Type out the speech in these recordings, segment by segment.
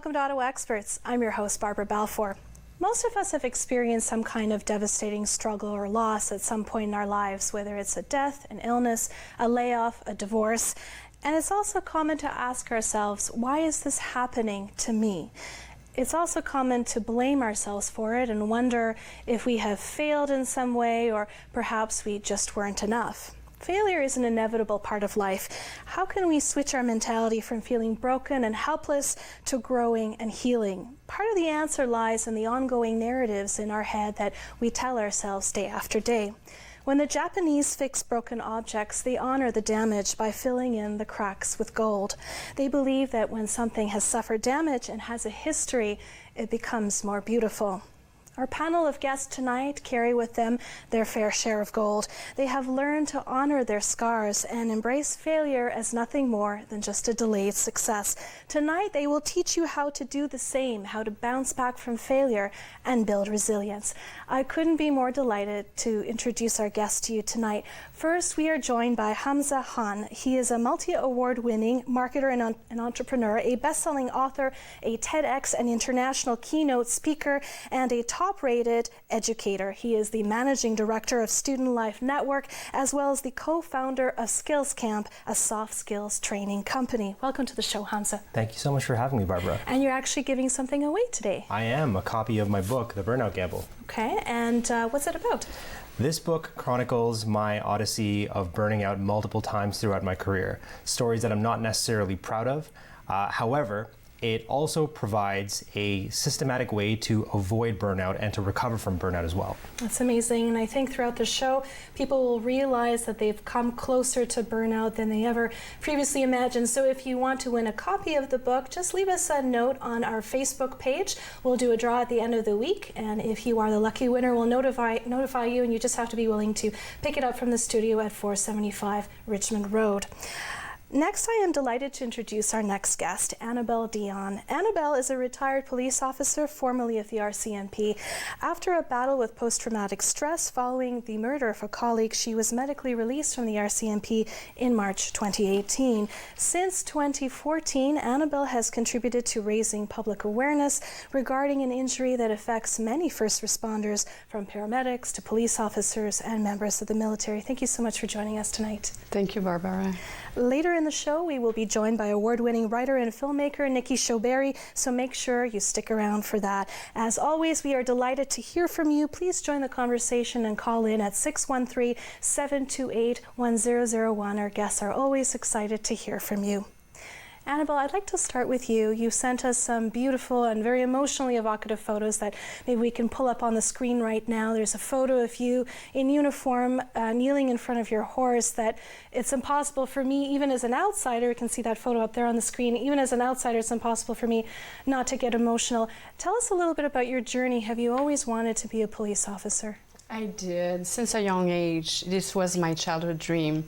welcome to Ottawa Experts. I'm your host, Barbara Balfour. Most of us have experienced some kind of devastating struggle or loss at some point in our lives, whether it's a death, an illness, a layoff, a divorce. And it's also common to ask ourselves, why is this happening to me? It's also common to blame ourselves for it and wonder if we have failed in some way or perhaps we just weren't enough. Failure is an inevitable part of life. How can we switch our mentality from feeling broken and helpless to growing and healing? Part of the answer lies in the ongoing narratives in our head that we tell ourselves day after day. When the Japanese fix broken objects, they honor the damage by filling in the cracks with gold. They believe that when something has suffered damage and has a history, it becomes more beautiful. Our panel of guests tonight carry with them their fair share of gold. They have learned to honor their scars and embrace failure as nothing more than just a delayed success. Tonight, they will teach you how to do the same, how to bounce back from failure and build resilience. I couldn't be more delighted to introduce our guests to you tonight. First, we are joined by Hamza Khan. He is a multi-award-winning marketer and entrepreneur, a best-selling author, a TEDx and international keynote speaker, and a top-rated educator. He is the managing director of Student Life Network, as well as the co-founder of Skills Camp, a soft skills training company. Welcome to the show, Hamza. Thank you so much for having me, Barbara. And you're actually giving something away today. I am. A copy of my book, The Burnout Gamble. Okay, and what's it about? This book chronicles my odyssey of burning out multiple times throughout my career. Stories that I'm not necessarily proud of. However, it also provides a systematic way to avoid burnout and to recover from burnout as well. That's amazing. And I think throughout the show, people will realize that they've come closer to burnout than they ever previously imagined. So if you want to win a copy of the book, just leave us a note on our Facebook page. We'll do a draw at the end of the week. And if you are the lucky winner, we'll notify you, and you just have to be willing to pick it up from the studio at 475 Richmond Road. Next, I am delighted to introduce our next guest, Annabelle Dion. Annabelle is a retired police officer, formerly of the RCMP. After a battle with post-traumatic stress following the murder of a colleague, she was medically released from the RCMP in March 2018. Since 2014, Annabelle has contributed to raising public awareness regarding an injury that affects many first responders, from paramedics to police officers and members of the military. Thank you so much for joining us tonight. Thank you, Barbara. Later in the show, we will be joined by award-winning writer and filmmaker Nikki Showberry, so make sure you stick around for that. As always, we are delighted to hear from you. Please join the conversation and call in at 613-728-1001. Our guests are always excited to hear from you. Annabelle, I'd like to start with you. You sent us some beautiful and very emotionally evocative photos that maybe we can pull up on the screen right now. There's a photo of you in uniform, kneeling in front of your horse that it's impossible for me, even as an outsider, you can see that photo up there on the screen, even as an outsider, it's impossible for me not to get emotional. Tell us a little bit about your journey. Have you always wanted to be a police officer? I did. Since a young age, this was my childhood dream.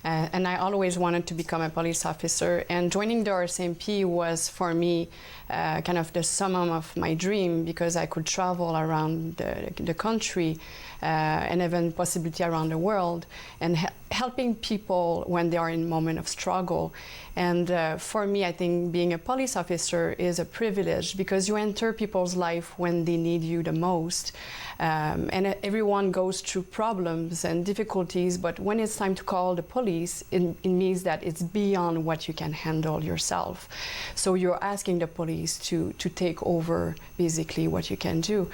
And I always wanted to become a police officer. And joining the RCMP was, for me, kind of the summum of my dream, because I could travel around the country and even possibility around the world, and helping people when they are in a moment of struggle. And for me, I think being a police officer is a privilege, because you enter people's life when they need you the most. And everyone goes through problems and difficulties, but when it's time to call the police, it means that it's beyond what you can handle yourself. So you're asking the police to take over basically what you can do.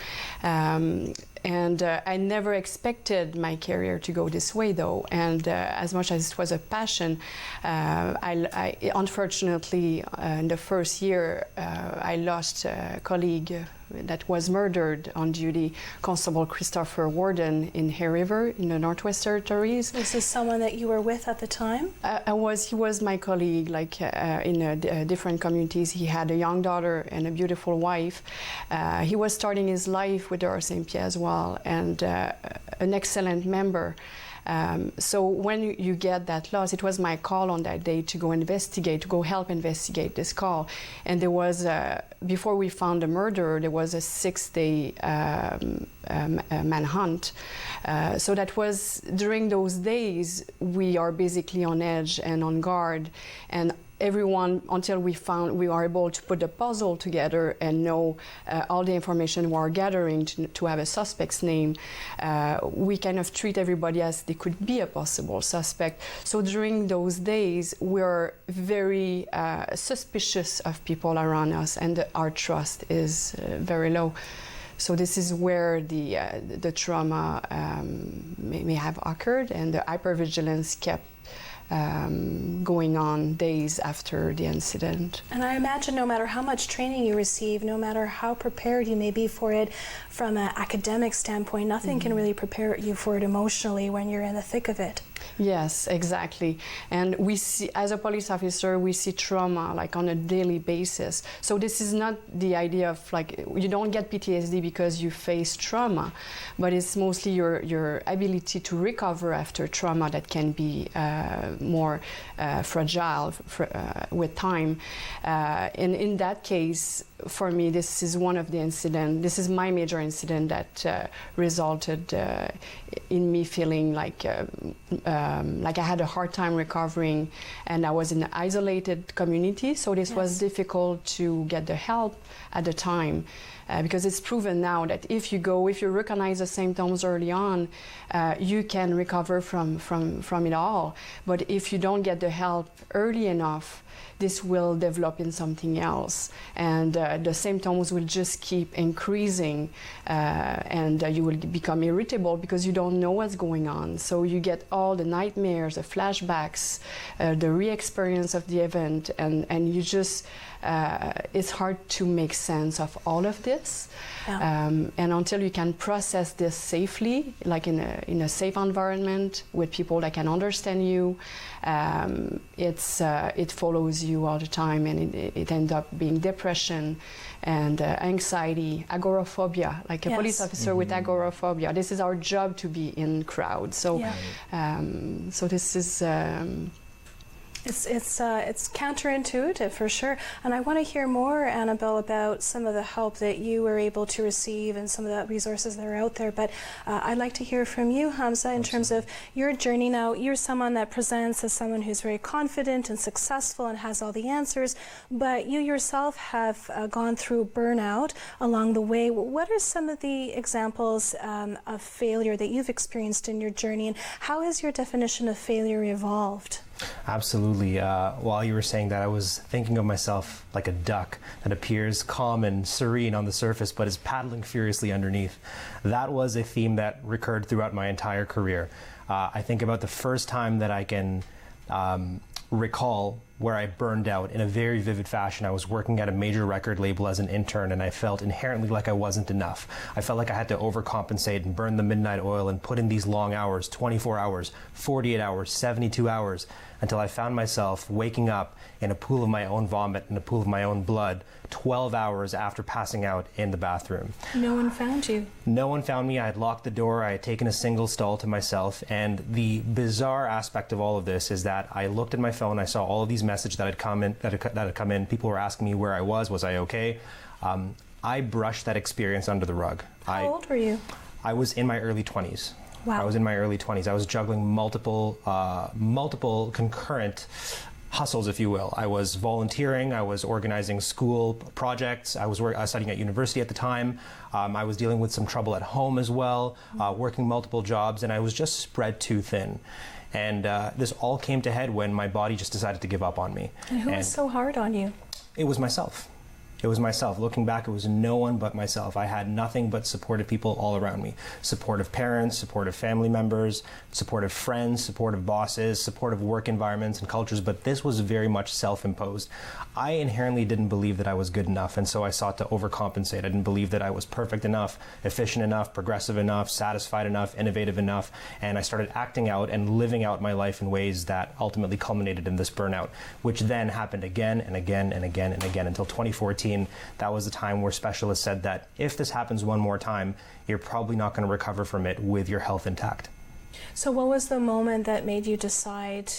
And I never expected my career to go this way, though. And as much as it was a passion, I unfortunately, in the first year, I lost a colleague that was murdered on duty, Constable Christopher Warden in Hay River in the Northwest Territories. Was this someone that you were with at the time? He was my colleague, like in different communities. He had a young daughter and a beautiful wife. He was starting his life with the RCMP as well, and an excellent member. So when you get that loss, it was my call on that day to go investigate, to go help investigate this call. And there was, before we found the murderer, there was a 6-day manhunt. So that was, during those days, we are basically on edge and on guard. And everyone, until we are able to put the puzzle together and know all the information we are gathering to have a suspect's name, we kind of treat everybody as they could be a possible suspect. So during those days, we're very suspicious of people around us, and our trust is very low. So this is where the trauma may have occurred, and the hypervigilance kept going on days after the incident. And I imagine no matter how much training you receive, no matter how prepared you may be for it from an academic standpoint, nothing can really prepare you for it emotionally when you're in the thick of it. Yes, exactly. And we see, as a police officer, we see trauma like on a daily basis. So this is not the idea of like, you don't get PTSD because you face trauma, but it's mostly your ability to recover after trauma that can be more fragile with time. And in that case, for me, this is one of the incidents, this is my major incident that resulted in me feeling like I had a hard time recovering, and I was in an isolated community, so this was difficult to get the help at the time. Because it's proven now that if you recognize the symptoms early on, you can recover from it all. But if you don't get the help early enough, this will develop in something else, and the symptoms will just keep increasing, and you will become irritable because you don't know what's going on. So you get all the nightmares, the flashbacks, the re-experience of the event, and you just it's hard to make sense of all of this. And until you can process this safely, like in a safe environment with people that can understand you, it follows you all the time, and it ends up being depression and anxiety, agoraphobia, like a police officer with agoraphobia. This is our job, to be in crowds. So, so this is. It's counterintuitive for sure, and I want to hear more, Annabelle, about some of the help that you were able to receive and some of the resources that are out there. But I'd like to hear from you, Hamza, in terms of your journey. Now, you're someone that presents as someone who's very confident and successful and has all the answers, but you yourself have gone through burnout along the way. What are some of the examples of failure that you've experienced in your journey, and how has your definition of failure evolved? Absolutely. While you were saying that, I was thinking of myself like a duck that appears calm and serene on the surface, but is paddling furiously underneath. That was a theme that recurred throughout my entire career. I think about the first time that I can recall where I burned out in a very vivid fashion. I was working at a major record label as an intern, and I felt inherently like I wasn't enough. I felt like I had to overcompensate and burn the midnight oil and put in these long hours, 24 hours, 48 hours, 72 hours, until I found myself waking up in a pool of my own vomit, in a pool of my own blood, 12 hours after passing out in the bathroom. No one found you? No one found me. I had locked the door. I had taken a single stall to myself. And the bizarre aspect of all of this is that I looked at my phone. I saw all of these messages that had come in. People were asking me where I was I okay? I brushed that experience under the rug. How old were you? I was in my early 20s. Wow. I was in my early 20s. I was juggling multiple concurrent hustles, if you will. I was volunteering, I was organizing school projects, I was studying at university at the time, I was dealing with some trouble at home as well, working multiple jobs, and I was just spread too thin. And this all came to head when my body just decided to give up on me. And who was so hard on you? It was myself. It was myself. Looking back, it was no one but myself. I had nothing but supportive people all around me. Supportive parents, supportive family members, supportive friends, supportive bosses, supportive work environments and cultures, but this was very much self-imposed. I inherently didn't believe that I was good enough, and so I sought to overcompensate. I didn't believe that I was perfect enough, efficient enough, progressive enough, satisfied enough, innovative enough, and I started acting out and living out my life in ways that ultimately culminated in this burnout, which then happened again and again and again and again until 2014. That was the time where specialists said that if this happens one more time, you're probably not going to recover from it with your health intact. So what was the moment that made you decide,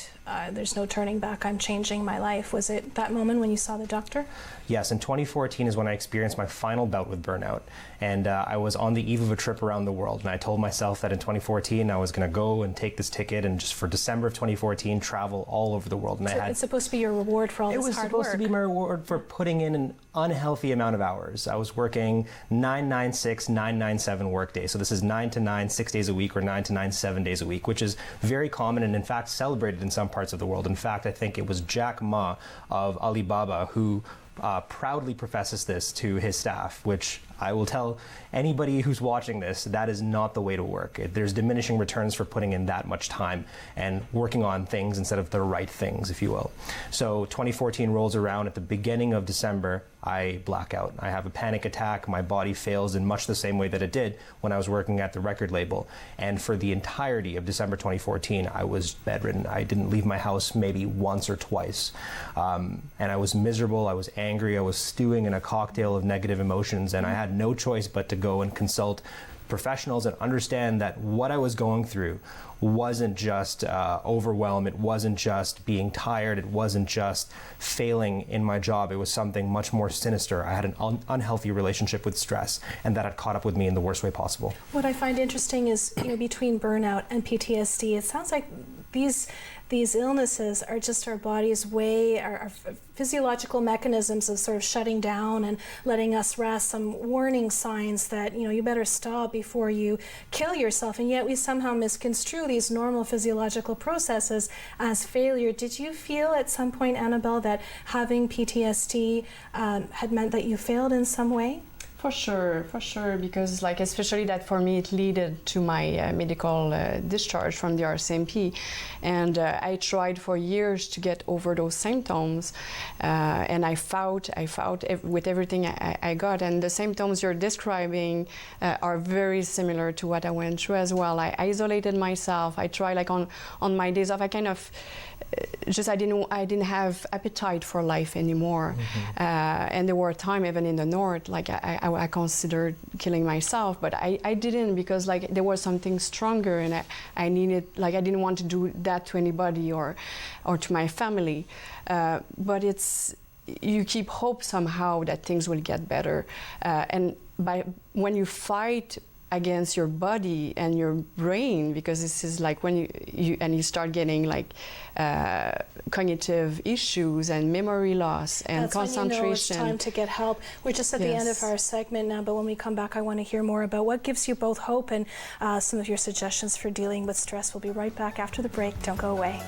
there's no turning back, I'm changing my life. Was it that moment when you saw the doctor? Yes, in 2014 is when I experienced my final bout with burnout. And I was on the eve of a trip around the world. And I told myself that in 2014, I was going to go and take this ticket and just for December of 2014, travel all over the world. And so it's supposed to be your reward for all this hard work. It was supposed to be my reward for putting in an unhealthy amount of hours. I was working 996, 997 work days. So this is 9 to 9, 6 days a week, or 9 to 9, 7 days a week, which is very common and in fact celebrated in some parts of the world. In fact, I think it was Jack Ma of Alibaba who proudly professes this to his staff, which I will tell anybody who's watching this, that is not the way to work. There's diminishing returns for putting in that much time and working on things instead of the right things, if you will. So 2014 rolls around. At the beginning of December, I black out. I have a panic attack. My body fails in much the same way that it did when I was working at the record label. And for the entirety of December 2014, I was bedridden. I didn't leave my house maybe once or twice. And I was miserable. I was angry. I was stewing in a cocktail of negative emotions, and I had no choice but to go and consult professionals and understand that what I was going through wasn't just overwhelm, it wasn't just being tired, it wasn't just failing in my job, it was something much more sinister. I had an unhealthy relationship with stress, and that had caught up with me in the worst way possible. What I find interesting is, between burnout and PTSD, it sounds like these illnesses are just our body's way, our physiological mechanisms of sort of shutting down and letting us rest, some warning signs that, you better stop before you kill yourself. And yet we somehow misconstrue these normal physiological processes as failure. Did you feel at some point, Annabelle, that having PTSD had meant that you failed in some way? For sure, because especially that for me it led to my medical discharge from the RCMP, and I tried for years to get over those symptoms, and I fought with everything I got, and the symptoms you're describing are very similar to what I went through as well. I isolated myself. I tried on my days off. I kind of I didn't have appetite for life anymore, and there were times even in the north I considered killing myself, but I didn't, because there was something stronger, and I needed, I didn't want to do that to anybody or to my family, but you keep hope somehow that things will get better, and when you fight against your body and your brain, because this is when you start getting cognitive issues and memory loss and that's concentration. When it's time to get help. We're just at the end of our segment now, but when we come back, I want to hear more about what gives you both hope and some of your suggestions for dealing with stress. We'll be right back after the break. Don't go away.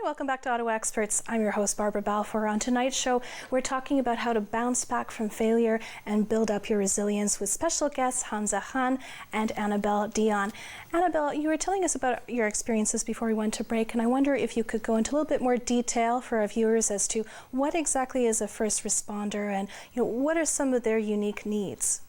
Welcome back to Ottawa Experts. I'm your host, Barbara Balfour. On tonight's show, we're talking about how to bounce back from failure and build up your resilience with special guests Hamza Khan and Annabelle Dion. Annabelle, you were telling us about your experiences before we went to break, and I wonder if you could go into a little bit more detail for our viewers as to what exactly is a first responder and what are some of their unique needs?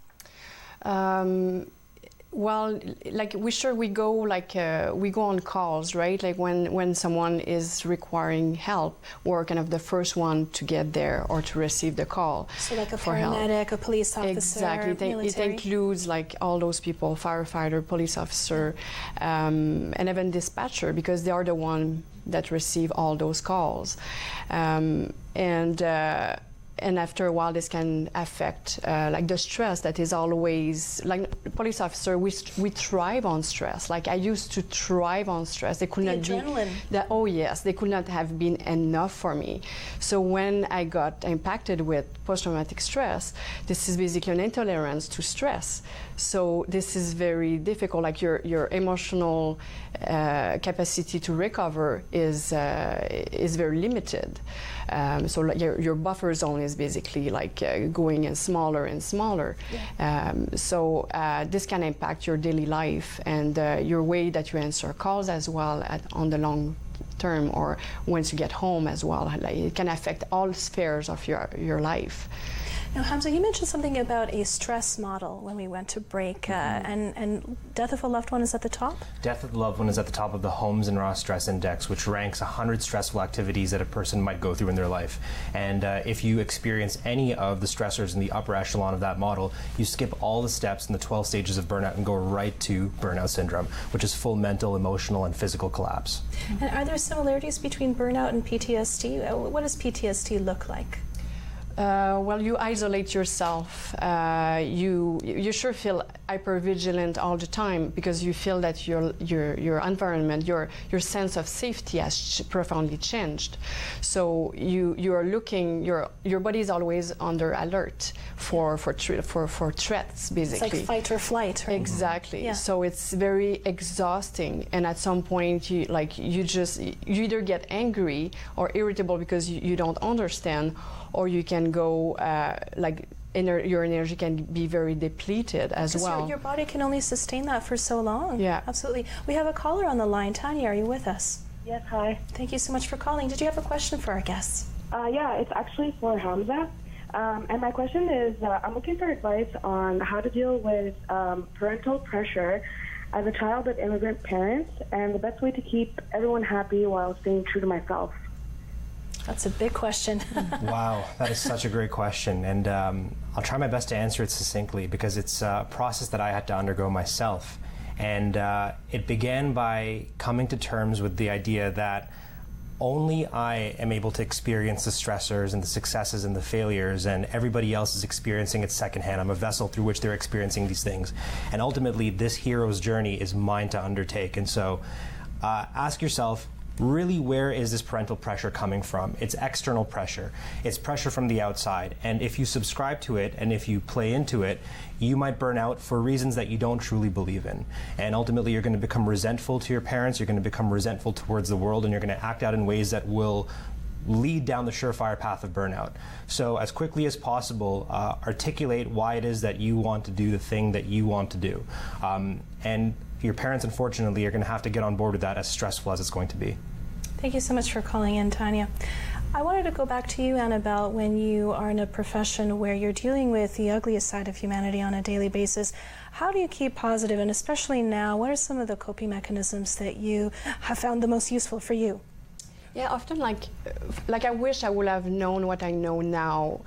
Well, we go on calls, right? When someone is requiring help, we're kind of the first one to get there or to receive the call. So a paramedic, a police officer, exactly. Military. It includes all those people, firefighter, police officer, and even dispatcher, because they are the one that receive all those calls. And after a while, this can affect the stress that is always, police officer, we thrive on stress. I used to thrive on stress. They could not adrenaline. Oh yes, they could not have been enough for me. So when I got impacted with post-traumatic stress, this is basically an intolerance to stress. So this is very difficult. Your emotional capacity to recover is very limited. So your buffer zone is basically going in smaller and smaller. Yeah. So this can impact your daily life and your way that you answer calls as well on the long term, or once you get home as well. It can affect all spheres of your life. Now, Hamza, you mentioned something about a stress model when we went to break, and death of a loved one is at the top? Death of a loved one is at the top of the Holmes and Ross Stress Index, which ranks 100 stressful activities that a person might go through in their life. And if you experience any of the stressors in the upper echelon of that model, you skip all the steps in the 12 stages of burnout and go right to burnout syndrome, which is full mental, emotional, and physical collapse. And are there similarities between burnout and PTSD? What does PTSD look like? Well, you isolate yourself. You sure feel hypervigilant all the time because you feel that your environment, your sense of safety has profoundly changed. So you are looking. Your body is always under alert for threats, basically. It's like fight or flight. Right? Exactly. Yeah. So it's very exhausting, and at some point you either get angry or irritable because you don't understand, or you can go your energy can be very depleted as well. Your body can only sustain that for so long. Yeah. Absolutely. We have a caller on the line. Tanya, are you with us? Yes, hi. Thank you so much for calling. Did you have a question for our guests? Yeah, it's actually for Hamza. And my question is, I'm looking for advice on how to deal with parental pressure as a child of immigrant parents and the best way to keep everyone happy while staying true to myself. That's a big question. Wow, that is such a great question, and I'll try my best to answer it succinctly because it's a process that I had to undergo myself. And it began by coming to terms with the idea that only I am able to experience the stressors and the successes and the failures, and everybody else is experiencing it secondhand. I'm a vessel through which they're experiencing these things. And ultimately, this hero's journey is mine to undertake. And so ask yourself, really, where is this parental pressure coming from? It's external pressure. It's pressure from the outside. And if you subscribe to it and if you play into it, you might burn out for reasons that you don't truly believe in. And ultimately, you're going to become resentful to your parents, you're going to become resentful towards the world, and you're going to act out in ways that will lead down the surefire path of burnout. So as quickly as possible, articulate why it is that you want to do the thing that you want to do. And your parents, unfortunately, are going to have to get on board with that, as stressful as it's going to be. Thank you so much for calling in, Tanya. I wanted to go back to you, Annabelle, when you are in a profession where you're dealing with the ugliest side of humanity on a daily basis. How do you keep positive, and especially now, what are some of the coping mechanisms that you have found the most useful for you? Yeah, often like I wish I would have known what I know now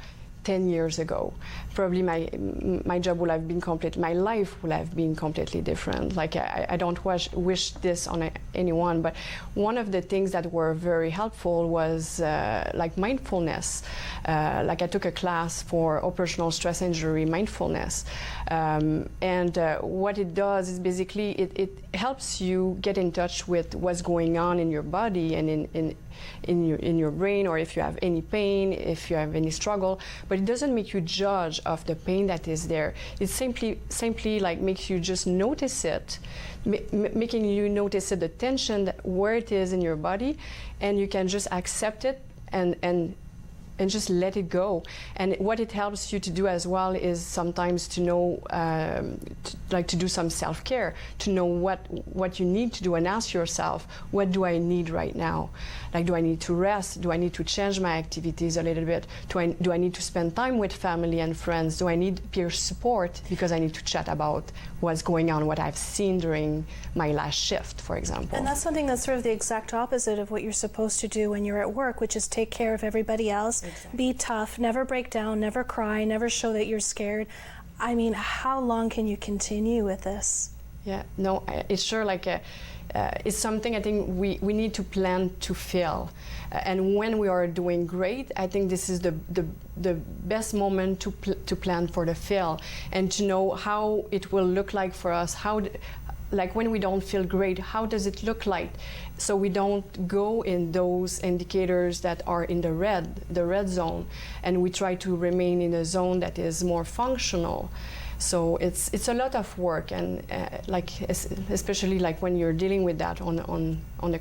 10 years ago. Probably my job would have been my life would have been completely different. Like I don't wish this on anyone, but one of the things that were very helpful was like mindfulness. Like I took a class for operational stress injury mindfulness. And what it does is basically it helps you get in touch with what's going on in your body and in your brain, or if you have any pain, if you have any struggle, but it doesn't make you judge of the pain that is there. It simply like makes you just notice it, making you notice it, the tension, where it is in your body, and you can just accept it and just let it go. And what it helps you to do as well is sometimes to know, to do some self-care, to know what you need to do, and ask yourself, what do I need right now? Like, do I need to rest? Do I need to change my activities a little bit? Do I need to spend time with family and friends? Do I need peer support because I need to chat about what's going on, what I've seen during my last shift, for example? And that's something that's sort of the exact opposite of what you're supposed to do when you're at work, which is take care of everybody else. Exactly. Be tough, never break down, never cry, never show that you're scared. I mean, how long can you continue with this? Yeah, no, it's sure like it's something I think we need to plan to fail. And when we are doing great, I think this is the best moment to plan for the fail and to know how it will look like for us. Like when we don't feel great, how does it look like? So we don't go in those indicators that are in the red zone, and we try to remain in a zone that is more functional. So it's a lot of work, and like especially like when you're dealing with that on a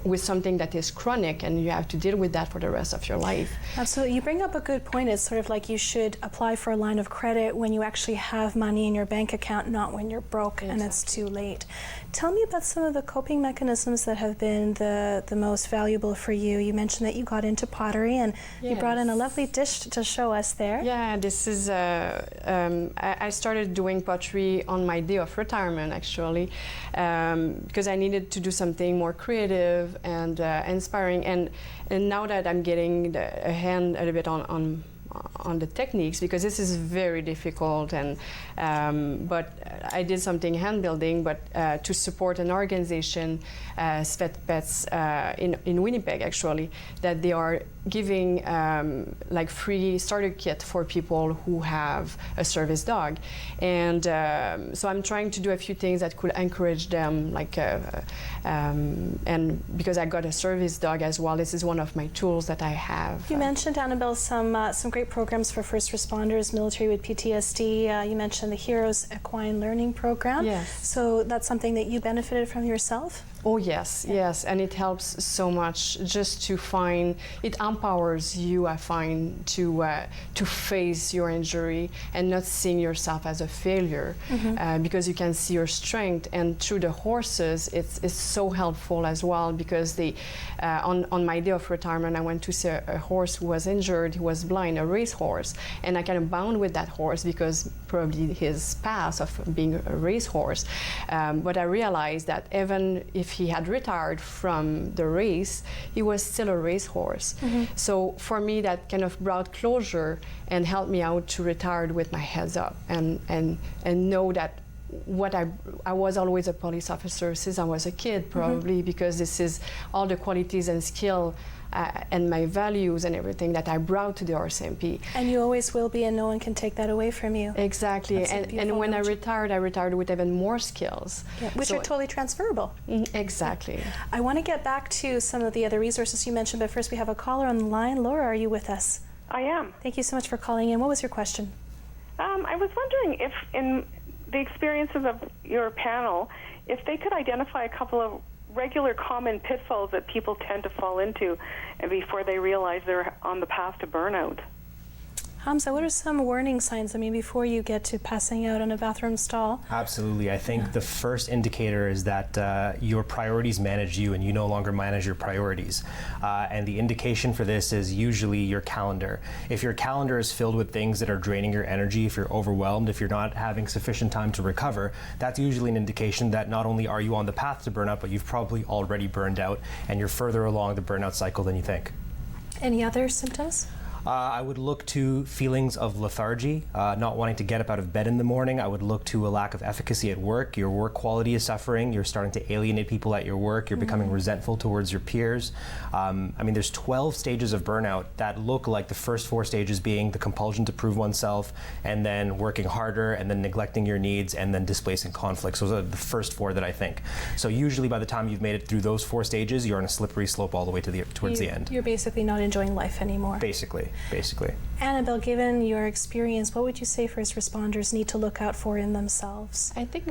with something that is chronic, and you have to deal with that for the rest of your life. Absolutely. You bring up a good point. It's sort of like you should apply for a line of credit when you actually have money in your bank account, not when you're broke and it's too late. Tell me about some of the coping mechanisms that have been the most valuable for you. You mentioned that you got into pottery, and you brought in a lovely dish to show us there. Yeah, this is, I started doing pottery on my day of retirement, actually, because I needed to do something more creative and inspiring. And now that I'm getting a hand a little bit on the techniques, because this is very difficult, and but I did something hand building, but to support an organization, Svet Pets in Winnipeg, actually, that they are giving like free starter kit for people who have a service dog. And so I'm trying to do a few things that could encourage them, like and because I got a service dog as well, this is one of my tools that I have. You mentioned, Annabelle, some great programs for first responders, military with PTSD. You mentioned the Heroes Equine Learning Program. Yes. So that's something that you benefited from yourself? Oh yes, yes, and it helps so much just to find, it empowers you, I find, to face your injury and not seeing yourself as a failure, because you can see your strength. And through the horses, it's so helpful as well, because they, on my day of retirement, I went to see a horse who was injured. He was blind, a race horse, and I kind of bound with that horse because probably his past of being a race horse. But I realized that even if he had retired from the race, he was still a racehorse. So for me, that kind of brought closure and helped me out to retire with my heads up and know that what I was always a police officer since I was a kid, probably, because this is all the qualities and skill and my values and everything that I brought to the RCMP. And you always will be, and no one can take that away from you. Exactly. And when I retired with even more skills. Yeah, which are totally transferable. Exactly. I want to get back to some of the other resources you mentioned, but first we have a caller on the line. Laura, are you with us? I am. Thank you so much for calling in. What was your question? I was wondering if in the experiences of your panel, if they could identify a couple of regular common pitfalls that people tend to fall into and before they realize they're on the path to burnout. Hamza, what are some warning signs, before you get to passing out in a bathroom stall? Absolutely. I think the first indicator is that your priorities manage you and you no longer manage your priorities. And the indication for this is usually your calendar. If your calendar is filled with things that are draining your energy, if you're overwhelmed, if you're not having sufficient time to recover, that's usually an indication that not only are you on the path to burnout, but you've probably already burned out and you're further along the burnout cycle than you think. Any other symptoms? I would look to feelings of lethargy, not wanting to get up out of bed in the morning. I would look to a lack of efficacy at work. Your work quality is suffering. You're starting to alienate people at your work. You're becoming resentful towards your peers. There's 12 stages of burnout that look like the first 4 stages being the compulsion to prove oneself, and then working harder, and then neglecting your needs, and then displacing conflicts. Those are the first 4 that I think. So usually by the time you've made it through those 4 stages, you're on a slippery slope all the way to towards the end. You're basically not enjoying life anymore. Basically. Annabelle, given your experience, what would you say first responders need to look out for in themselves? I think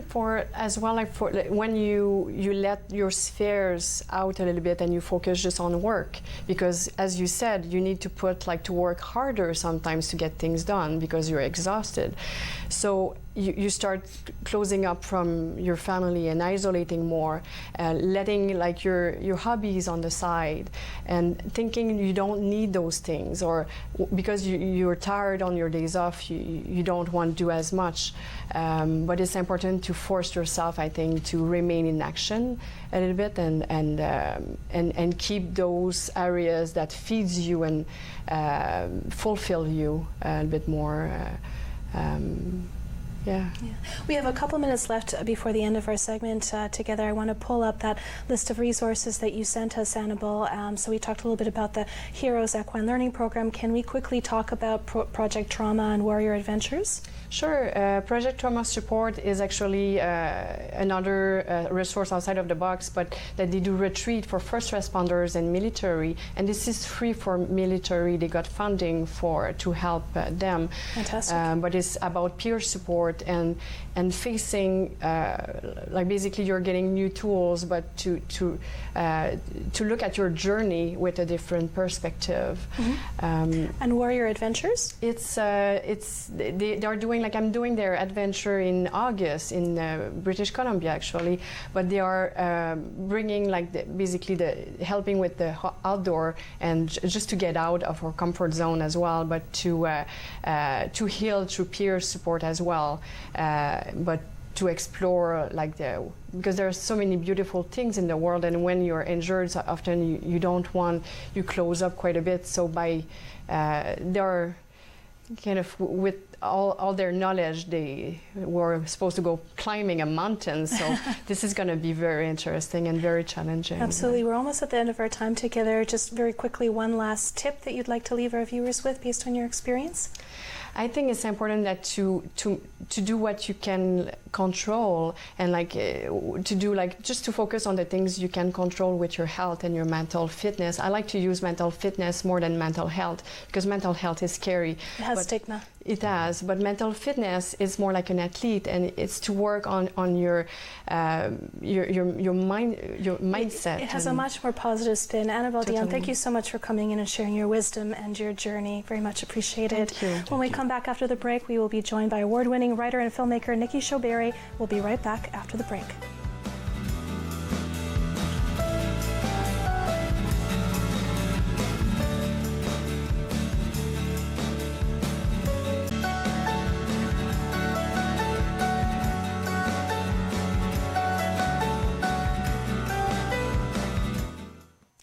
when you let your spheres out a little bit and you focus just on work, because as you said, you need to work harder sometimes to get things done because you're exhausted. So you start closing up from your family and isolating more, letting your hobbies on the side and thinking you don't need those things, or because you're tired on your days off, you don't want to do as much. But it's important to force yourself, I think, to remain in action a little bit and keep those areas that feeds you and fulfill you a little bit more. Yeah. We have a couple minutes left before the end of our segment together. I want to pull up that list of resources that you sent us, Annabelle. So we talked a little bit about the Heroes Equine Learning Program. Can we quickly talk about Project Trauma and Warrior Adventures? Sure. Project Trauma Support is actually another resource outside of the box, but that they do retreat for first responders and military, and this is free for military. They got funding to help them. Fantastic. But it's about peer support support and facing like basically you're getting new tools, but to look at your journey with a different perspective. And Warrior Adventures? They are doing, like I'm doing their adventure in August in British Columbia actually, but they are bringing like basically helping with the outdoor and just to get out of our comfort zone as well, but to heal through peer support as well, but to explore because there are so many beautiful things in the world, and when you're injured so often you close up quite a bit, so by they're kind of with all their knowledge, they were supposed to go climbing a mountain, so this is going to be very interesting and very challenging. Absolutely. We're almost at the end of our time together. Just very quickly, one last tip that you'd like to leave our viewers with based on your experience? I think it's important that to do what you can control, and just to focus on the things you can control with your health and your mental fitness. I like to use mental fitness more than mental health, because mental health is scary. It has stigma. It has, but mental fitness is more like an athlete, and it's to work on your mindset. It has a much more positive spin. Annabelle Dion, thank you so much for coming in and sharing your wisdom and your journey. Very much appreciated. Thank you. When we come back after the break, we will be joined by award-winning writer and filmmaker Nikki Showberry. We'll be right back after the break.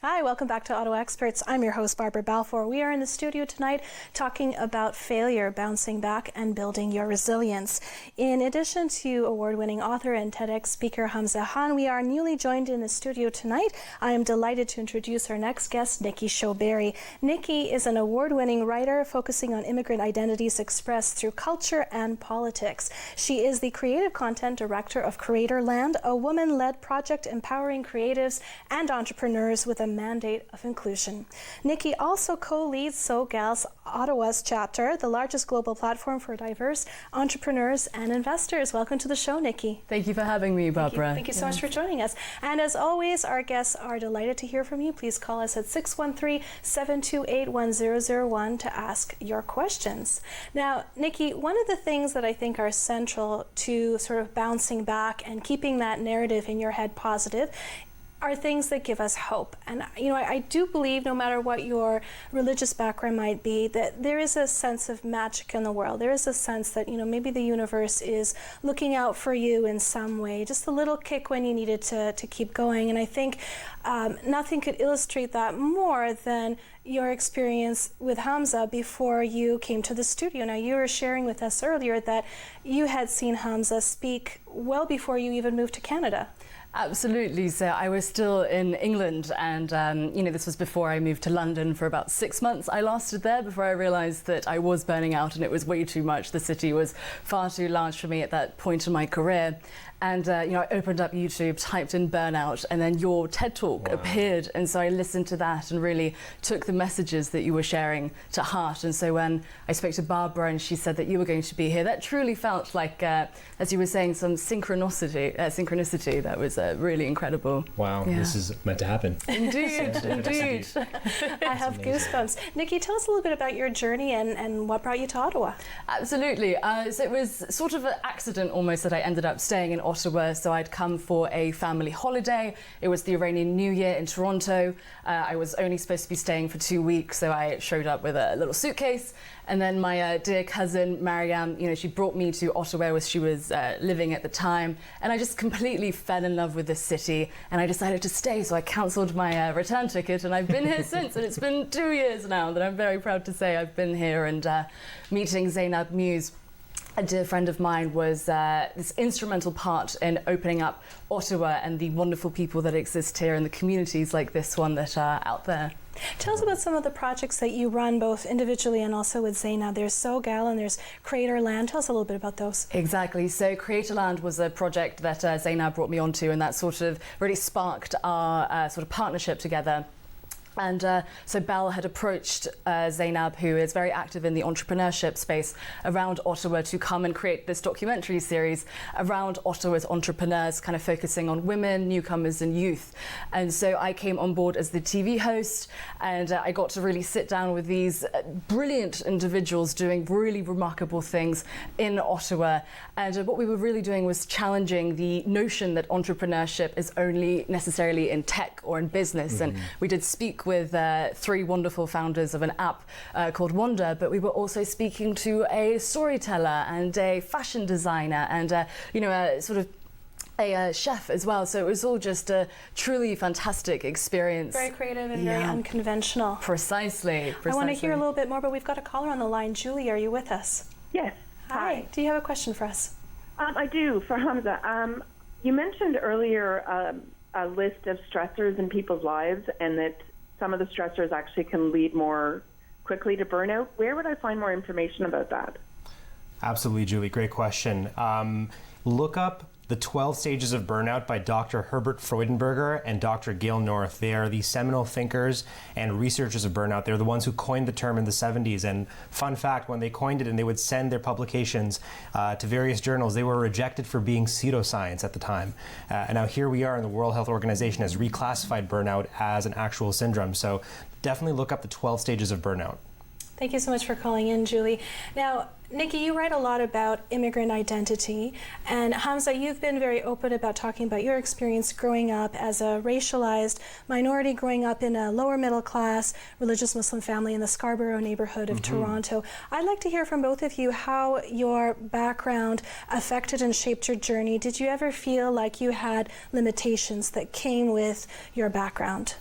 Hi, welcome back to Ottawa Experts. I'm your host, Barbara Balfour. We are in the studio tonight talking about failure, bouncing back, and building your resilience. In addition to award-winning author and TEDx speaker Hamza Khan, we are newly joined in the studio tonight. I am delighted to introduce our next guest, Nikki Showberry. Nikki is an award-winning writer focusing on immigrant identities expressed through culture and politics. She is the creative content director of Creatorland, a woman-led project empowering creatives and entrepreneurs with a mandate of inclusion. Nikki also co-leads SoGal's Ottawa's chapter, the largest global platform for diverse entrepreneurs and investors. Welcome to the show, Nikki. Thank you for having me, Barbara. Thank you so much for joining us. And as always, our guests are delighted to hear from you. Please call us at 613-728-1001 to ask your questions. Now, Nikki, one of the things that I think are central to sort of bouncing back and keeping that narrative in your head positive are things that give us hope. And I do believe, no matter what your religious background might be, that there is a sense of magic in the world. There is a sense that maybe the universe is looking out for you in some way, just a little kick when you needed to keep going. And I think nothing could illustrate that more than your experience with Hamza before you came to the studio. Now, you were sharing with us earlier that you had seen Hamza speak well before you even moved to Canada. Absolutely. So I was still in England, and this was before I moved to London. For about 6 months I lasted there before I realized that I was burning out and it was way too much. The city was far too large for me at that point in my career. And I opened up YouTube, typed in burnout, and then your TED Talk appeared. And so I listened to that and really took the messages that you were sharing to heart. And so when I spoke to Barbara and she said that you were going to be here, that truly felt like, as you were saying, some synchronicity that was really incredible. Wow, yeah. This is meant to happen. Indeed, indeed. I have goosebumps. Nikki, tell us a little bit about your journey and what brought you to Ottawa. Absolutely. So it was sort of an accident almost that I ended up staying in Ottawa. So I'd come for a family holiday. It was the Iranian New Year in Toronto. I was only supposed to be staying for 2 weeks, so I showed up with a little suitcase. And then my dear cousin, Mariam, she brought me to Ottawa where she was living at the time. And I just completely fell in love with the city and I decided to stay. So I cancelled my return ticket and I've been here since. And it's been 2 years now that I'm very proud to say I've been here. And meeting Zainab Muse, a dear friend of mine, was this instrumental part in opening up Ottawa and the wonderful people that exist here and the communities like this one that are out there. Tell us about some of the projects that you run, both individually and also with Zainab. There's SoGal and there's Creatorland. Tell us a little bit about those. Exactly. So Creatorland was a project that Zainab brought me onto, and that sort of really sparked our sort of partnership together. And so Belle had approached Zainab, who is very active in the entrepreneurship space around Ottawa, to come and create this documentary series around Ottawa's entrepreneurs, kind of focusing on women, newcomers and youth. And so I came on board as the TV host, and I got to really sit down with these brilliant individuals doing really remarkable things in Ottawa. And what we were really doing was challenging the notion that entrepreneurship is only necessarily in tech or in business. And we did speak with 3 wonderful founders of an app called Wonder, but we were also speaking to a storyteller and a fashion designer and you know, a sort of a chef as well. So it was all just a truly fantastic experience. Very creative and very unconventional. Precisely. I want to hear a little bit more, but we've got a caller on the line. Julie, are you with us? Yes. Hi. Do you have a question for us? I do, for Hamza. You mentioned earlier a list of stressors in people's lives, and that some of the stressors actually can lead more quickly to burnout. Where would I find more information about that? Absolutely, Julie. Great question. Look up The 12 Stages of Burnout by Dr. Herbert Freudenberger and Dr. Gail North. They are the seminal thinkers and researchers of burnout. They're the ones who coined the term in the 70s. And fun fact, when they coined it and they would send their publications to various journals, they were rejected for being pseudoscience at the time. And now here we are, and the World Health Organization has reclassified burnout as an actual syndrome. So definitely look up The 12 Stages of Burnout. Thank you so much for calling in, Julie. Now, Nikki, you write a lot about immigrant identity, and Hamza, you've been very open about talking about your experience growing up as a racialized minority, growing up in a lower middle class religious Muslim family in the Scarborough neighborhood of Toronto. I'd like to hear from both of you how your background affected and shaped your journey. Did you ever feel like you had limitations that came with your background?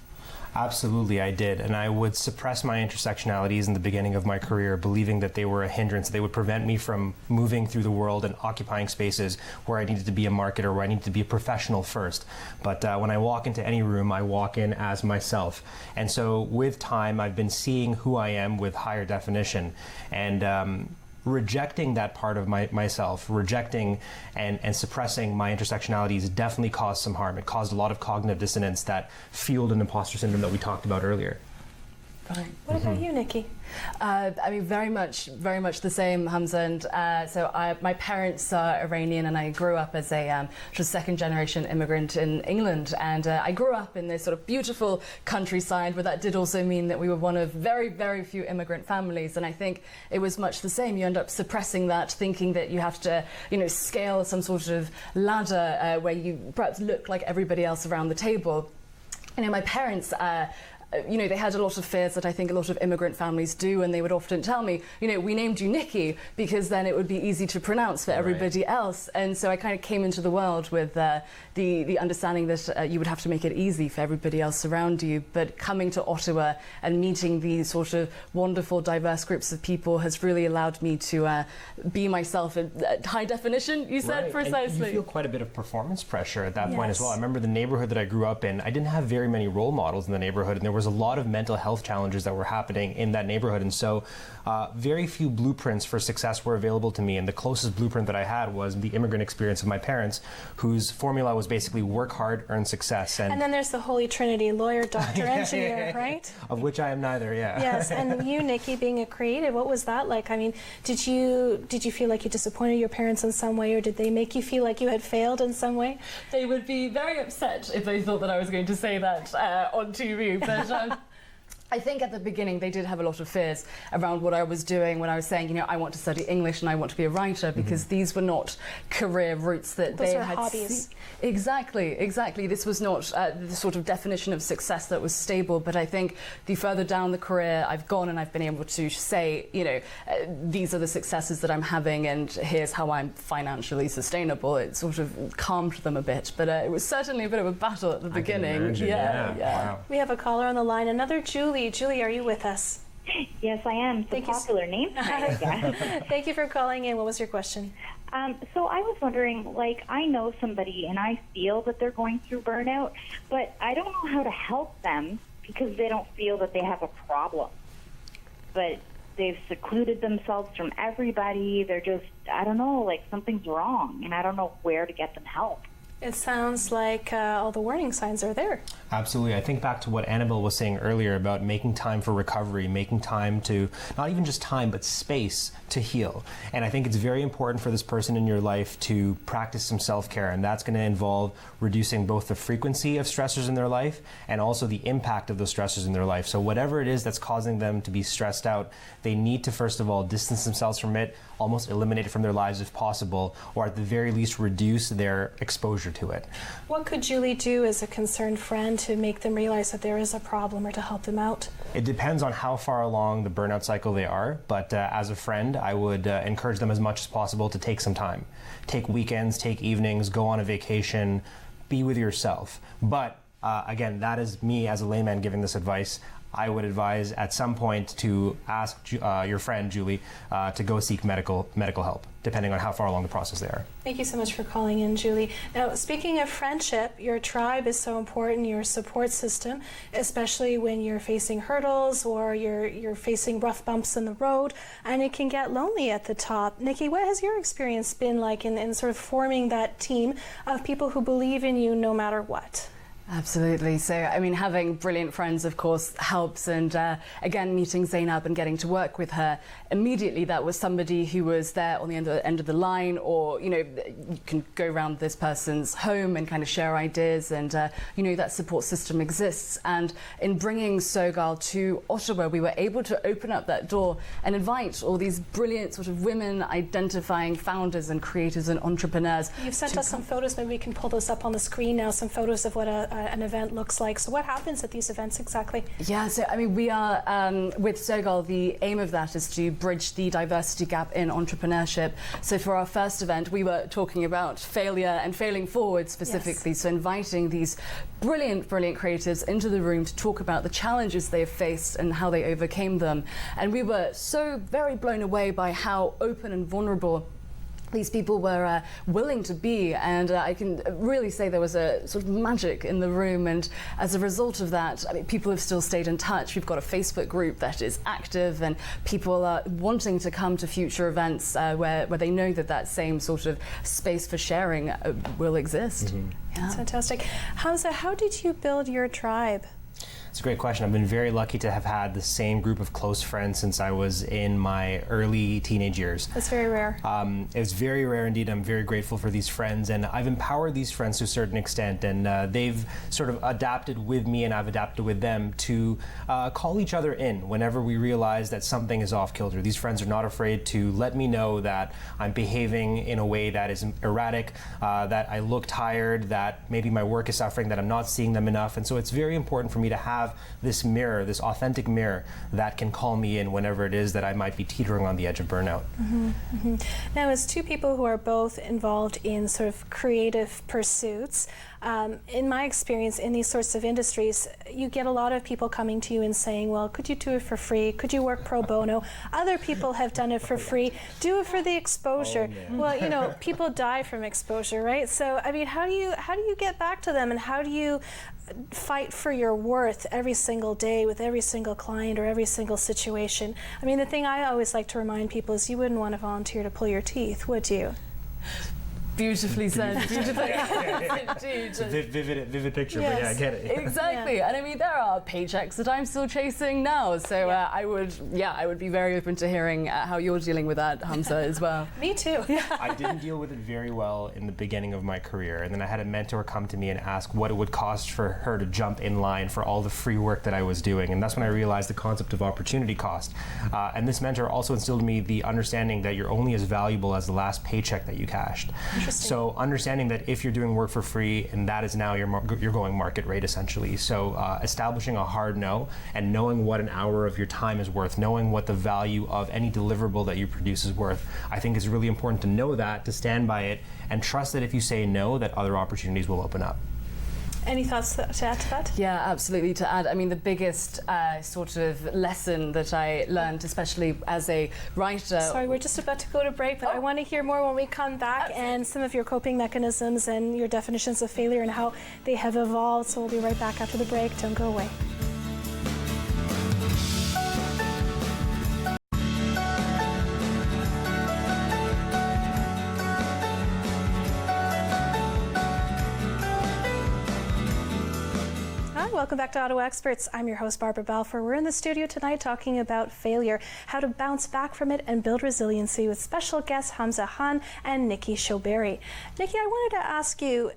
Absolutely, I did. And I would suppress my intersectionalities in the beginning of my career, believing that they were a hindrance. They would prevent me from moving through the world and occupying spaces where I needed to be a marketer, where I needed to be a professional first. But when I walk into any room, I walk in as myself. And so with time, I've been seeing who I am with higher definition. And rejecting that part of myself, rejecting and suppressing my intersectionalities definitely caused some harm. It caused a lot of cognitive dissonance that fueled an imposter syndrome that we talked about earlier. Right. What about you, Nikki? I mean, very much the same, Hamza. And my parents are Iranian, and I grew up as a second-generation immigrant in England. And I grew up in this sort of beautiful countryside, but that did also mean that we were one of very, very few immigrant families. And I think it was much the same. You end up suppressing that, thinking that you have to, you know, scale some sort of ladder where you perhaps look like everybody else around the table. You know, my parents you know, they had a lot of fears that I think a lot of immigrant families do, and they would often tell me, you know, we named you Nikki because then it would be easy to pronounce for everybody else. And so I kind of came into the world with the understanding that you would have to make it easy for everybody else around you. But coming to Ottawa and meeting these sort of wonderful, diverse groups of people has really allowed me to be myself in high definition, you said, precisely. And you feel quite a bit of performance pressure at that point as well. I remember the neighborhood that I grew up in, I didn't have very many role models in the neighborhood, and there was a lot of mental health challenges that were happening in that neighborhood. And so very few blueprints for success were available to me. And the closest blueprint that I had was the immigrant experience of my parents, whose formula was basically work hard, earn success. And then there's the Holy Trinity, lawyer, doctor, engineer, right? Of which I am neither, Yes, and you, Nikki, being a creative, what was that like? I mean, did you feel like you disappointed your parents in some way, or did they make you feel like you had failed in some way? They would be very upset if they thought that I was going to say that on TV, but I think at the beginning they did have a lot of fears around what I was doing when I was saying, you know, I want to study English and I want to be a writer, because these were not career routes that those they are had. Hobbies. Exactly. This was not the sort of definition of success that was stable. But I think the further down the career I've gone, and I've been able to say, you know, these are the successes that I'm having, and here's how I'm financially sustainable. It sort of calmed them a bit, but it was certainly a bit of a battle at the beginning. Imagine, yeah. Wow. We have a caller on the line, another Julie. Julie, are you with us? Yes, I am. It's a popular name. Thank you for calling in. What was your question? So I was wondering, like, I know somebody and I feel that they're going through burnout, but I don't know how to help them because they don't feel that they have a problem. But they've secluded themselves from everybody. They're just, I don't know, like something's wrong, and I don't know where to get them help. It sounds like all the warning signs are there. Absolutely. I think back to what Annabelle was saying earlier about making time for recovery, making time to, not even just time, but space to heal. And I think it's very important for this person in your life to practice some self-care, and that's going to involve reducing both the frequency of stressors in their life and also the impact of those stressors in their life. So whatever it is that's causing them to be stressed out, they need to first of all distance themselves from it, almost eliminate it from their lives if possible, or at the very least reduce their exposure to it. What could Julie do as a concerned friend to make them realize that there is a problem or to help them out? It depends on how far along the burnout cycle they are, but as a friend, I would encourage them as much as possible to take some time. Take weekends, take evenings, go on a vacation, be with yourself. But again, that is me as a layman giving this advice. I would advise at some point to ask your friend, Julie, to go seek medical help, depending on how far along the process they are. Thank you so much for calling in, Julie. Now, speaking of friendship, your tribe is so important, your support system, especially when you're facing hurdles or you're facing rough bumps in the road, and it can get lonely at the top. Nikki, what has your experience been like in sort of forming that team of people who believe in you no matter what? Absolutely. So, I mean, having brilliant friends, of course, helps. And again, meeting Zainab and getting to work with her, immediately that was somebody who was there on the end of the line, or, you know, you can go around this person's home and kind of share ideas, and, you know, that support system exists. And in bringing Sogal to Ottawa, we were able to open up that door and invite all these brilliant sort of women identifying founders and creators and entrepreneurs. You've sent us some photos. Maybe we can pull those up on the screen now, some photos of what an event looks like. So what happens at these events exactly? Yeah, so I mean, we are, with Sogal, the aim of that is to bridge the diversity gap in entrepreneurship. So for our first event, we were talking about failure and failing forward specifically. Yes. So inviting these brilliant creatives into the room to talk about the challenges they have faced and how they overcame them. And we were so very blown away by how open and vulnerable these people were willing to be, and I can really say there was a sort of magic in the room. And as a result of that, I mean, people have still stayed in touch. We've got a Facebook group that is active, and people are wanting to come to future events where they know that that same sort of space for sharing will exist. Mm-hmm. Yeah. That's fantastic. Hamza, how did you build your tribe? It's a great question. I've been very lucky to have had the same group of close friends since I was in my early teenage years. That's very rare. It was very rare indeed. I'm very grateful for these friends, and I've empowered these friends to a certain extent, and they've sort of adapted with me and I've adapted with them to call each other in whenever we realize that something is off kilter. These friends are not afraid to let me know that I'm behaving in a way that is erratic, that I look tired, that maybe my work is suffering, that I'm not seeing them enough. And so it's very important for me to have this mirror, this authentic mirror that can call me in whenever it is that I might be teetering on the edge of burnout. Mm-hmm, mm-hmm. Now, as two people who are both involved in sort of creative pursuits, in my experience in these sorts of industries, you get a lot of people coming to you and saying, well, could you do it for free? Could you work pro bono? Other people have done it for free. Do it for the exposure. Oh, well, you know, people die from exposure, right? So, I mean, how do you get back to them, and how do you fight for your worth every single day with every single client or every single situation? I mean, the thing I always like to remind people is you wouldn't want to volunteer to pull your teeth, would you? Beautifully said. Beautifully. It's a vivid picture, yes. But yeah, I get it. Exactly. Yeah. And I mean, there are paychecks that I'm still chasing now. So I would be very open to hearing how you're dealing with that, Hamza, as well. Me too. I didn't deal with it very well in the beginning of my career. And then I had a mentor come to me and ask what it would cost for her to jump in line for all the free work that I was doing. And that's when I realized the concept of opportunity cost. And this mentor also instilled in me the understanding that you're only as valuable as the last paycheck that you cashed. So understanding that if you're doing work for free, and that is now you're going market rate essentially. So establishing a hard no and knowing what an hour of your time is worth, knowing what the value of any deliverable that you produce is worth, I think is really important to know that, to stand by it, and trust that if you say no, that other opportunities will open up. Any thoughts to add to that? Yeah, absolutely. To add, I mean, the biggest sort of lesson that I learned, especially as a writer... Sorry, we're just about to go to break, but I want to hear more when we come back, and some of your coping mechanisms and your definitions of failure and how they have evolved. So we'll be right back after the break. Don't go away. Welcome back to Ottawa Experts. I'm your host, Barbara Balfour. We're in the studio tonight talking about failure, how to bounce back from it and build resiliency with special guests Hamza Khan and Nikki Showberry. Nikki, I wanted to ask you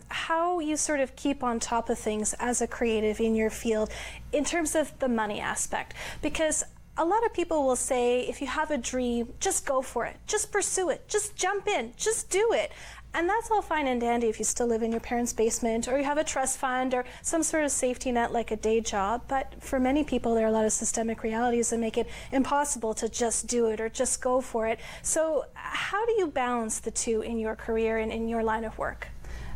how you sort of keep on top of things as a creative in your field in terms of the money aspect, because a lot of people will say, if you have a dream, just go for it, just pursue it, just jump in, just do it. And that's all fine and dandy if you still live in your parents' basement or you have a trust fund or some sort of safety net like a day job. But for many people, there are a lot of systemic realities that make it impossible to just do it or just go for it. So how do you balance the two in your career and in your line of work?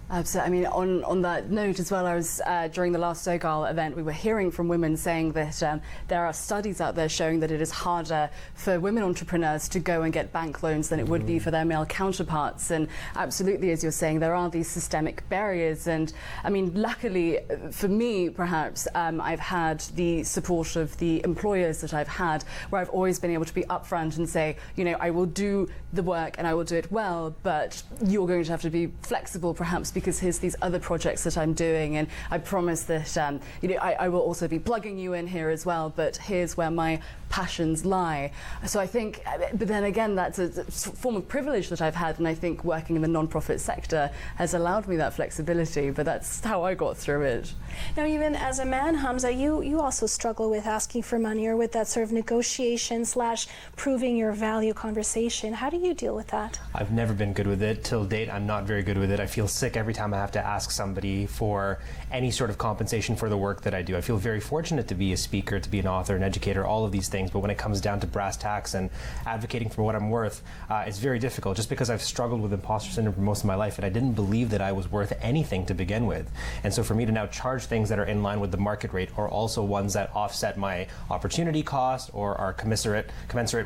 Absolutely. I mean, on that note as well, I was during the last SOGAL event, we were hearing from women saying that there are studies out there showing that it is harder for women entrepreneurs to go and get bank loans than it would be for their male counterparts. And absolutely, as you're saying, there are these systemic barriers. And I mean, luckily for me, perhaps, I've had the support of the employers that I've had, where I've always been able to be upfront and say, you know, I will do the work and I will do it well, but you're going to have to be flexible, perhaps, because here's these other projects that I'm doing, and I promise that you know, I will also be plugging you in here as well, but here's where my passions lie. So I think, but then again, that's a form of privilege that I've had, and I think working in the non-profit sector has allowed me that flexibility, but that's how I got through it. Now, even as a man, Hamza, you also struggle with asking for money or with that sort of negotiation / proving your value conversation. How do you deal with that? I've never been good with it. Till date, I'm not very good with it. I feel sick every time I have to ask somebody for any sort of compensation for the work that I do. I feel very fortunate to be a speaker, to be an author, an educator, all of these things, but when it comes down to brass tacks and advocating for what I'm worth, it's very difficult, just because I've struggled with imposter syndrome for most of my life, and I didn't believe that I was worth anything to begin with. And so for me to now charge things that are in line with the market rate, or also ones that offset my opportunity cost or are commensurate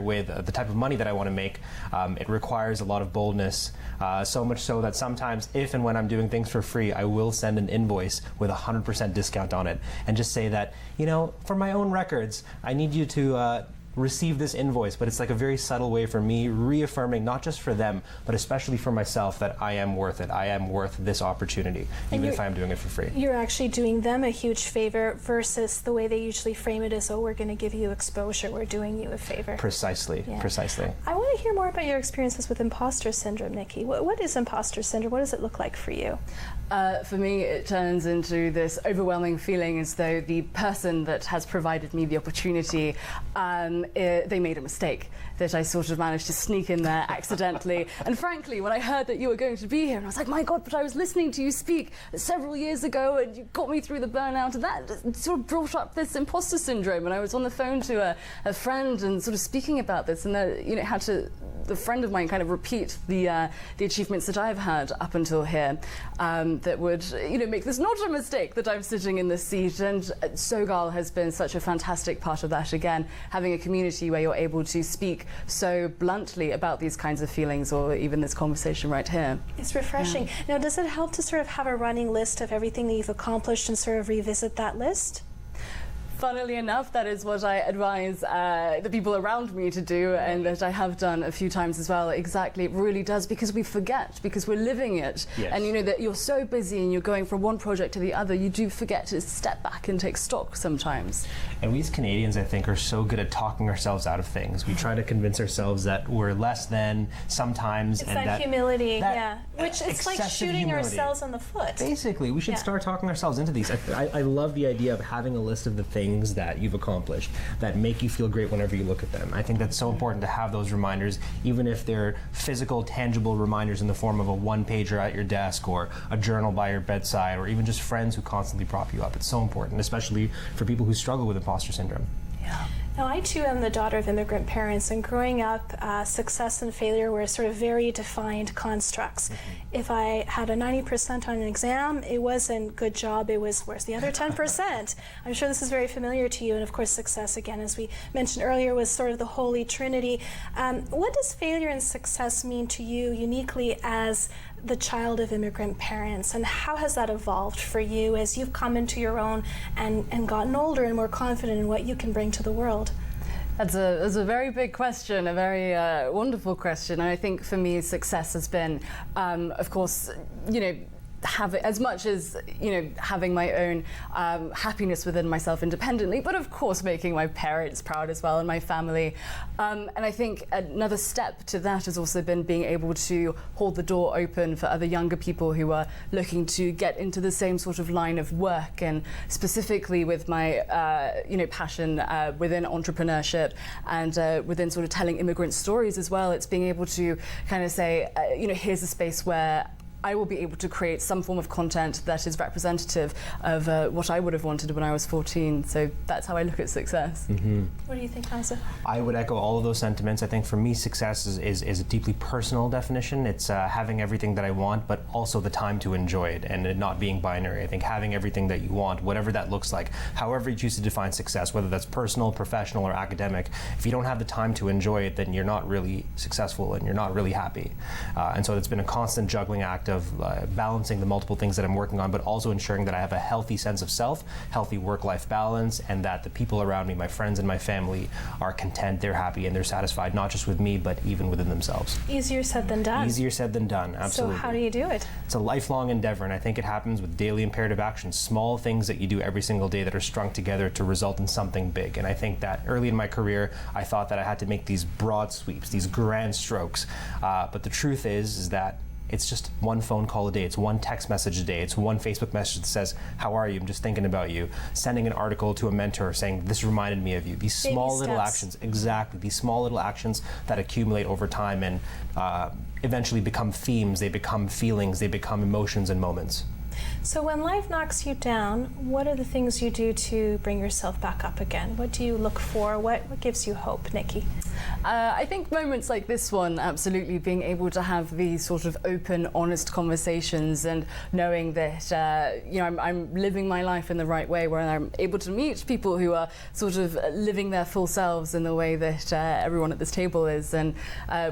with the type of money that I want to make, it requires a lot of boldness, so much so that sometimes, if and when I'm doing things for free, I will send an invoice with 100% discount on it and just say that, you know, for my own records, I need you to receive this invoice. But it's like a very subtle way for me reaffirming, not just for them, but especially for myself, that I am worth it. I am worth this opportunity, even if I'm doing it for free. You're actually doing them a huge favor versus the way they usually frame it as, oh, we're going to give you exposure, we're doing you a favor. Precisely, precisely. I want to hear more about your experiences with imposter syndrome, Nikki. What is imposter syndrome? What does it look like for you? For me, it turns into this overwhelming feeling as though the person that has provided me the opportunity, they made a mistake, that I sort of managed to sneak in there accidentally. And frankly, when I heard that you were going to be here, and I was like, my God, but I was listening to you speak several years ago, and you got me through the burnout, and that sort of brought up this imposter syndrome. And I was on the phone to a friend and sort of speaking about this, and you know, had to, the friend of mine kind of repeat the achievements that I've had up until here, that would, you know, make this not a mistake that I'm sitting in this seat. And SOGAL has been such a fantastic part of that. Again, having a community where you're able to speak so bluntly about these kinds of feelings, or even this conversation right here. It's refreshing. Yeah. Now, does it help to sort of have a running list of everything that you've accomplished and sort of revisit that list? Funnily enough, that is what I advise the people around me to do, and that I have done a few times as well. Exactly, it really does, because we forget, because we're living it. Yes. And you know that you're so busy and you're going from one project to the other, you do forget to step back and take stock sometimes. And we as Canadians, I think, are so good at talking ourselves out of things. We try to convince ourselves that we're less than sometimes. It's and that humility, yeah. Which it's like shooting humility. ourselves on the foot. Basically, we should start talking ourselves into these. I love the idea of having a list of the things that you've accomplished that make you feel great whenever you look at them. I think that's so important to have those reminders, even if they're physical, tangible reminders in the form of a one-pager at your desk, or a journal by your bedside, or even just friends who constantly prop you up. It's so important, especially for people who struggle with imposter syndrome. Yeah. Now, I too am the daughter of immigrant parents, and growing up, success and failure were sort of very defined constructs. Mm-hmm. If I had a 90% on an exam, it wasn't good job, it was where's the other 10%? I'm sure this is very familiar to you, and of course success, again, as we mentioned earlier, was sort of the holy trinity. What does failure and success mean to you uniquely as the child of immigrant parents, and how has that evolved for you as you've come into your own and gotten older and more confident in what you can bring to the world? That's a very big question, a very wonderful question. And I think for me, success has been, of course, you know, having, as much as, you know, having my own happiness within myself independently, but of course making my parents proud as well and my family. And I think another step to that has also been being able to hold the door open for other younger people who are looking to get into the same sort of line of work, and specifically with my you know, passion within entrepreneurship and within sort of telling immigrant stories as well. It's being able to kind of say, you know, here's a space where I will be able to create some form of content that is representative of what I would have wanted when I was 14. So that's how I look at success. Mm-hmm. What do you think, Hamza? I would echo all of those sentiments. I think for me, success is a deeply personal definition. It's having everything that I want, but also the time to enjoy it, and it not being binary. I think having everything that you want, whatever that looks like, however you choose to define success, whether that's personal, professional, or academic, if you don't have the time to enjoy it, then you're not really successful and you're not really happy. And so it's been a constant juggling act of balancing the multiple things that I'm working on, but also ensuring that I have a healthy sense of self, healthy work-life balance, and that the people around me, my friends and my family, are content, they're happy, and they're satisfied, not just with me, but even within themselves. Easier said than done. Easier said than done, absolutely. So how do you do it? It's a lifelong endeavor, and I think it happens with daily imperative actions, small things that you do every single day that are strung together to result in something big. And I think that early in my career, I thought that I had to make these broad sweeps, these grand strokes, but the truth is that it's just one phone call a day, it's one text message a day, it's one Facebook message that says, how are you, I'm just thinking about you. Sending an article to a mentor saying, this reminded me of you. These small little actions, exactly, these small little actions that accumulate over time and eventually become themes, they become feelings, they become emotions and moments. So when life knocks you down, what are the things you do to bring yourself back up again? What do you look for? What gives you hope, Nikki? I think moments like this one, absolutely, being able to have these sort of open, honest conversations and knowing that you know, I'm living my life in the right way, where I'm able to meet people who are sort of living their full selves in the way that everyone at this table is. And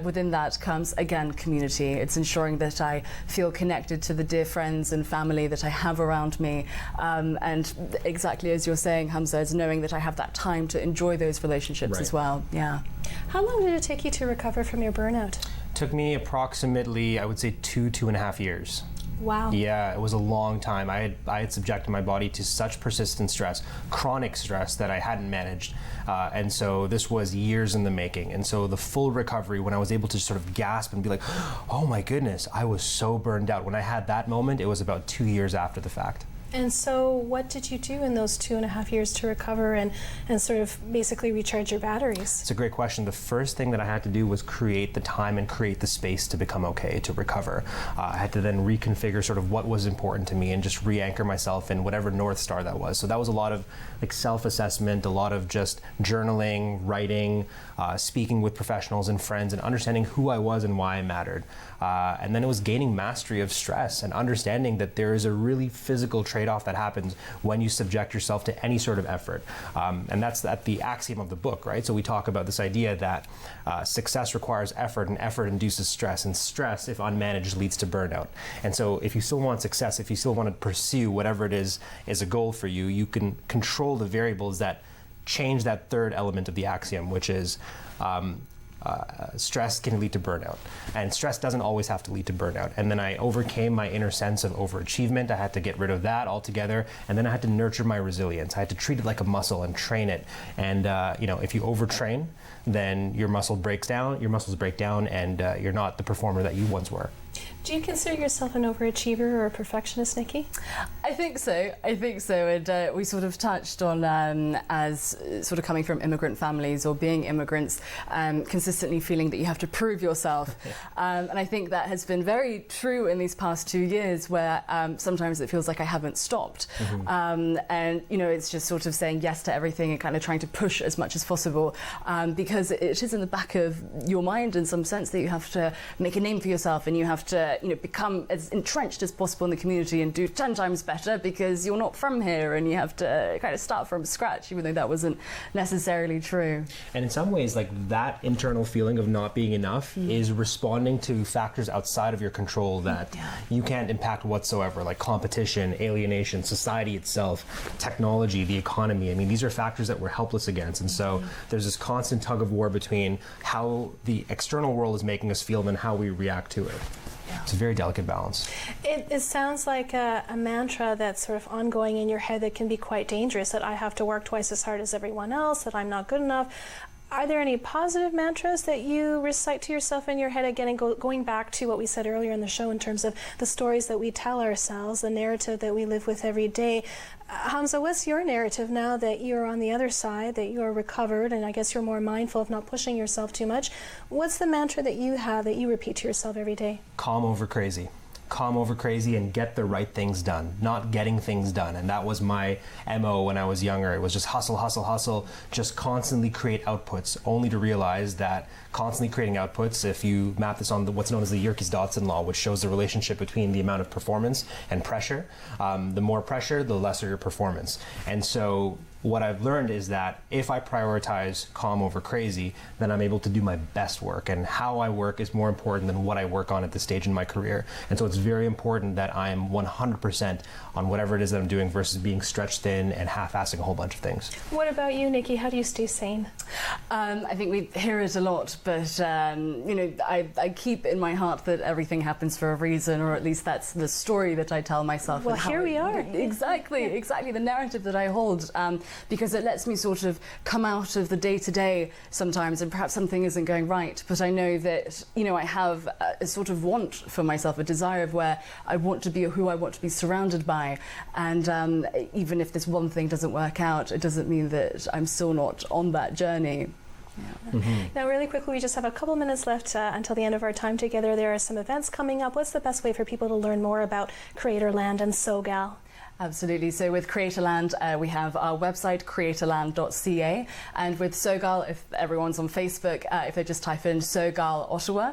within that comes, again, community. It's ensuring that I feel connected to the dear friends and family that I have around me. And exactly as you're saying, Hamza, is knowing that I have that time to enjoy those relationships as well. Yeah. How long did it take you to recover from your burnout? Took me approximately, I would say, 2.5 years. Wow. Yeah, it was a long time. I had subjected my body to such persistent stress, chronic stress, that I hadn't managed. And so this was years in the making. And so the full recovery, when I was able to sort of gasp and be like, oh my goodness, I was so burned out. When I had that moment, it was about 2 years after the fact. And so what did you do in those 2.5 years to recover and sort of basically recharge your batteries? It's a great question. The first thing that I had to do was create the time and create the space to become okay, to recover. I had to then reconfigure sort of what was important to me and just re-anchor myself in whatever North Star that was. So that was a lot of like self-assessment, a lot of just journaling, writing, speaking with professionals and friends, and understanding who I was and why I mattered. And then it was gaining mastery of stress and understanding that there is a really physical trade-off that happens when you subject yourself to any sort of effort. And that's the axiom of the book, right? So we talk about this idea that success requires effort, and effort induces stress, and stress, if unmanaged, leads to burnout. And so if you still want success, if you still want to pursue whatever it is a goal for you, you can control the variables that change that third element of the axiom, which is stress can lead to burnout, and stress doesn't always have to lead to burnout. And then I overcame my inner sense of overachievement. I had to get rid of that altogether, and then I had to nurture my resilience. I had to treat it like a muscle and train it. And you know, if you overtrain, then your muscles break down, and you're not the performer that you once were. Do you consider yourself an overachiever or a perfectionist, Nikki? I think so. And we sort of touched on, as sort of coming from immigrant families or being immigrants, consistently feeling that you have to prove yourself. And I think that has been very true in these past 2 years, where sometimes it feels like I haven't stopped. And, you know, it's just sort of saying yes to everything and kind of trying to push as much as possible, because it is in the back of your mind in some sense that you have to make a name for yourself, and you have to, you know, become as entrenched as possible in the community and do 10 times better because you're not from here, and you have to kind of start from scratch, even though that wasn't necessarily true. And in some ways, like, that internal feeling of not being enough is responding to factors outside of your control that you can't impact whatsoever, like competition, alienation, society itself, technology, the economy. I mean, these are factors that we're helpless against. And so there's this constant tug of war between how the external world is making us feel and how we react to it. It's a very delicate balance. It sounds like a mantra that's sort of ongoing in your head that can be quite dangerous, that I have to work twice as hard as everyone else, that I'm not good enough. Are there any positive mantras that you recite to yourself in your head, again, and going back to what we said earlier in the show in terms of the stories that we tell ourselves, the narrative that we live with every day? Hamza, what's your narrative now that you're on the other side, that you're recovered, and I guess you're more mindful of not pushing yourself too much? What's the mantra that you have that you repeat to yourself every day? Calm over crazy. Calm over crazy and get the right things done, not getting things done. And that was my MO when I was younger. It was just hustle, hustle, hustle, just constantly create outputs, only to realize that constantly creating outputs, if you map this on what's known as the Yerkes-Dodson law, which shows the relationship between the amount of performance and pressure, the more pressure, the lesser your performance. And so what I've learned is that if I prioritize calm over crazy, then I'm able to do my best work. And how I work is more important than what I work on at this stage in my career. And so it's very important that I'm 100% on whatever it is that I'm doing versus being stretched thin and half-assing a whole bunch of things. What about you, Nikki? How do you stay sane? I think we hear it a lot, but I keep in my heart that everything happens for a reason, or at least that's the story that I tell myself. Well, here we are. Exactly, the narrative that I hold. Because it lets me sort of come out of the day-to-day sometimes, and perhaps something isn't going right, but I know that, I have a sort of want for myself, a desire of where I want to be or who I want to be surrounded by, and even if this one thing doesn't work out, it doesn't mean that I'm still not on that journey. Yeah. Now, really quickly, we just have a couple minutes left until the end of our time together. There are some events coming up. What's the best way for people to learn more about Creatorland and SoGal? Absolutely. So with Creatorland, we have our website, creatorland.ca, and with SoGal, if everyone's on Facebook, if they just type in SoGal Ottawa,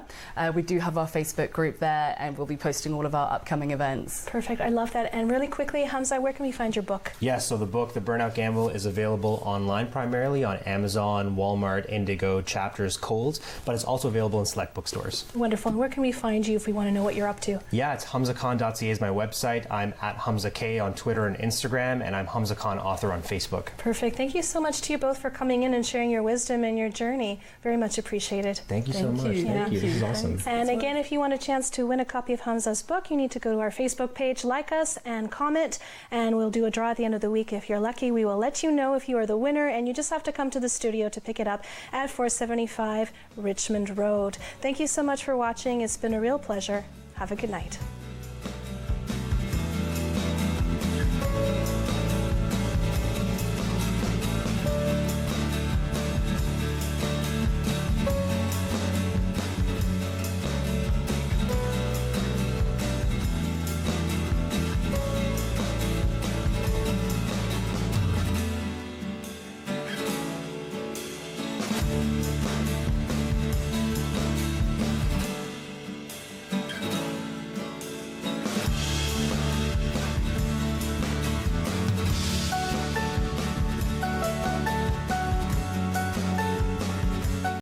we do have our Facebook group there, and we'll be posting all of our upcoming events. Perfect. I love that. And really quickly, Hamza, where can we find your book? Yes, so the book, The Burnout Gamble, is available online primarily on Amazon, Walmart, Indigo, Chapters, Kohl's, but it's also available in select bookstores. Wonderful. And where can we find you if we want to know what you're up to? Yeah, it's hamzakhan.ca is my website. I'm at Hamza K on Twitter and Instagram, and I'm Hamza Khan Author on Facebook. Perfect. Thank you so much to you both for coming in and sharing your wisdom and your journey. Very much appreciated. Thank you so much. Thank you. This is awesome. And again, if you want a chance to win a copy of Hamza's book, you need to go to our Facebook page, like us, and comment, and we'll do a draw at the end of the week. If you're lucky, we will let you know if you are the winner, and you just have to come to the studio to pick it up at 475 Richmond Road. Thank you so much for watching. It's been a real pleasure. Have a good night.